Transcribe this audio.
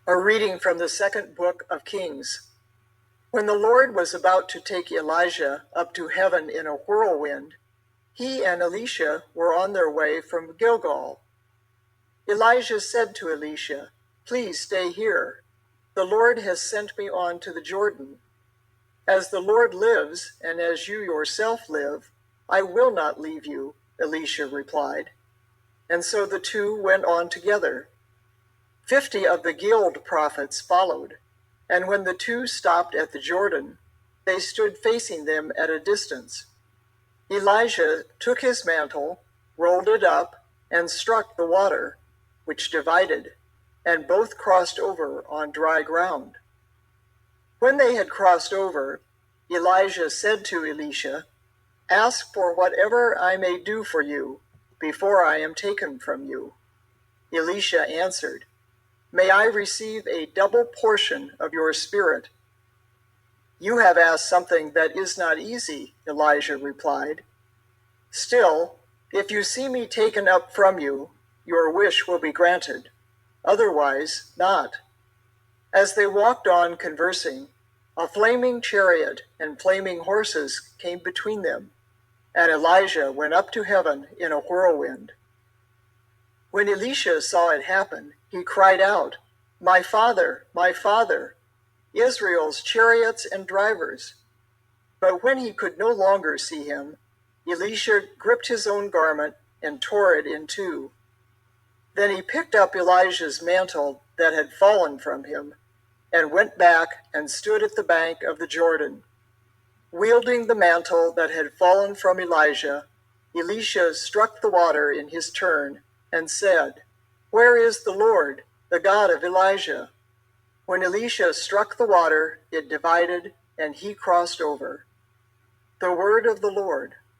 A reading from the second book of Kings. When the Lord was about to take Elijah up to heaven in a whirlwind, he and Elisha were on their way from Gilgal. Elijah said to Elisha, "Please stay here. The Lord has sent me on to the Jordan. As the Lord lives, and as you yourself live, I will not leave you," Elisha replied. And so the two went on together. 50 of the guild prophets followed, and when the two stopped at the Jordan, they stood facing them at a distance. Elijah took his mantle, rolled it up, and struck the water, which divided, and both crossed over on dry ground. When they had crossed over, Elijah said to Elisha, "Ask for whatever I may do for you before I am taken from you." Elisha answered, "May I receive a double portion of your spirit." "You have asked something that is not easy," Elijah replied. "Still, if you see me taken up from you, your wish will be granted. Otherwise, not." As they walked on conversing, a flaming chariot and flaming horses came between them, and Elijah went up to heaven in a whirlwind. When Elisha saw it happen, he cried out, my father, Israel's chariots and drivers." But when he could no longer see him, Elisha gripped his own garment and tore it in two. Then he picked up Elijah's mantle that had fallen from him and went back and stood at the bank of the Jordan. Wielding the mantle that had fallen from Elijah, Elisha struck the water in his turn and said, "Where is the Lord, the God of Elijah?" When Elisha struck the water, it divided, and he crossed over. The word of the Lord.